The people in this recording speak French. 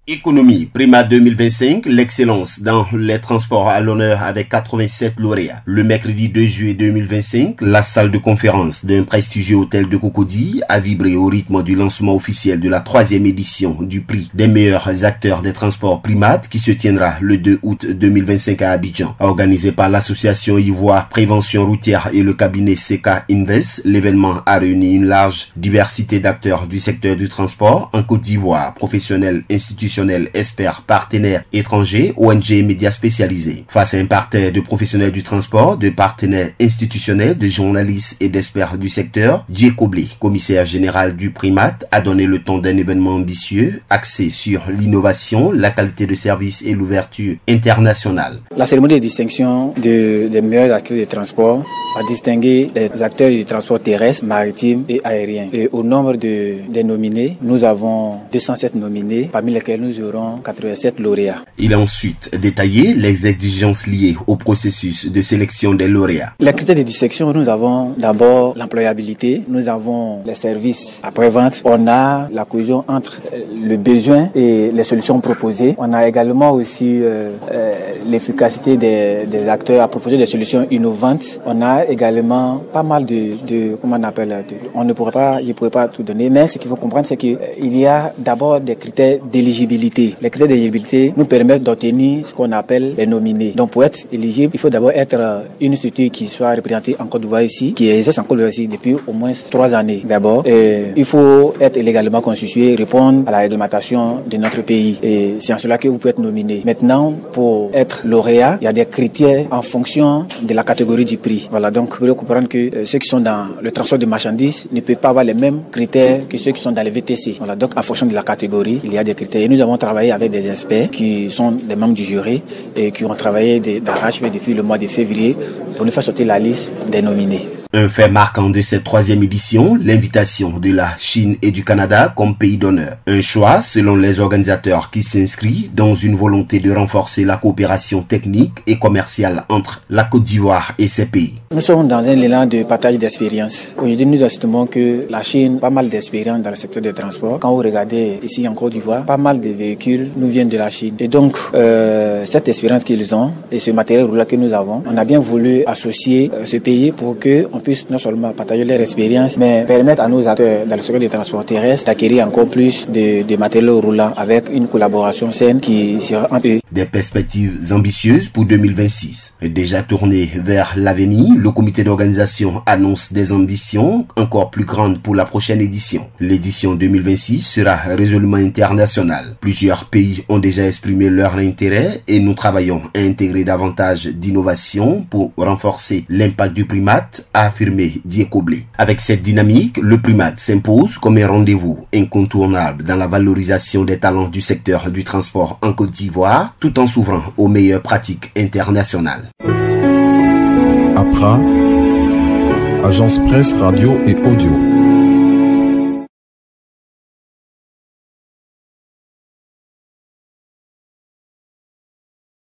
Économie, Primat 2025, l'excellence dans les transports à l'honneur avec 87 lauréats. Le mercredi 2 juillet 2025, la salle de conférence d'un prestigieux hôtel de Cocody a vibré au rythme du lancement officiel de la 3e édition du prix des meilleurs acteurs des transports Primat qui se tiendra le 2 août 2025 à Abidjan. Organisé par l'association Ivoire Prévention Routière et le cabinet CK Invest, l'événement a réuni une large diversité d'acteurs du secteur du transport en Côte d'Ivoire, professionnels, institutionnels, experts, partenaires étrangers, ONG et médias spécialisés. Face à un parterre de professionnels du transport, de partenaires institutionnels, de journalistes et d'experts du secteur, Diekoblé, commissaire général du Primat, a donné le ton d'un événement ambitieux, axé sur l'innovation, la qualité de service et l'ouverture internationale. La cérémonie de distinction des meilleurs acteurs du transport a distingué les acteurs du transport terrestre, maritime et aérien. Et au nombre des nominés, nous avons 207 nominés, parmi lesquels nous aurons 87 lauréats. Il a ensuite détaillé les exigences liées au processus de sélection des lauréats. Les critères de distinction, nous avons d'abord l'employabilité, nous avons les services après-vente, on a la cohésion entre le besoin et les solutions proposées. On a également aussi l'efficacité des acteurs à proposer des solutions innovantes. On a également pas mal comment on appelle, je ne pourrais pas tout donner, mais ce qu'il faut comprendre, c'est qu'il y a d'abord des critères d'éligibilité. Les critères d'éligibilité nous permettent d'obtenir ce qu'on appelle les nominés. Donc pour être éligible, il faut d'abord être une structure qui soit représentée en Côte d'Ivoire ici, qui existe en Côte d'Ivoire ici depuis au moins 3 années. D'abord, il faut être légalement constitué, répondre à la réglementation de notre pays. Et c'est en cela que vous pouvez être nominé. Maintenant, pour être lauréat, il y a des critères en fonction de la catégorie du prix. Voilà, donc vous devez comprendre que ceux qui sont dans le transport de marchandises ne peuvent pas avoir les mêmes critères que ceux qui sont dans les VTC. Voilà, donc en fonction de la catégorie, il y a des critères. Et nous avons travaillé avec des experts qui sont des membres du jury et qui ont travaillé d'arrache-pied depuis le mois de février pour nous faire sortir la liste des nominés. Un fait marquant de cette 3e édition, l'invitation de la Chine et du Canada comme pays d'honneur. Un choix, selon les organisateurs, qui s'inscrit dans une volonté de renforcer la coopération technique et commerciale entre la Côte d'Ivoire et ces pays. Nous sommes dans un élan de partage d'expérience. Aujourd'hui, nous estimons que la Chine a pas mal d'expérience dans le secteur des transports. Quand vous regardez ici en Côte d'Ivoire, pas mal de véhicules nous viennent de la Chine. Et donc, cette expérience qu'ils ont et ce matériel roulant que nous avons, on a bien voulu associer ce pays pour qu'on puisse non seulement partager leur expérience, mais permettre à nos acteurs dans le secteur des transports terrestres d'acquérir encore plus de matériaux roulants avec une collaboration saine qui sera un peu. Des perspectives ambitieuses pour 2026. Déjà tourné vers l'avenir, le comité d'organisation annonce des ambitions encore plus grandes pour la prochaine édition. L'édition 2026 sera résolument internationale. Plusieurs pays ont déjà exprimé leur intérêt et nous travaillons à intégrer davantage d'innovation pour renforcer l'impact du Primat, a affirmé Diekoblé. Avec cette dynamique, le Primat s'impose comme un rendez-vous incontournable dans la valorisation des talents du secteur du transport en Côte d'Ivoire, tout en s'ouvrant aux meilleures pratiques internationales. APRA, Agence Presse, Radio et Audio.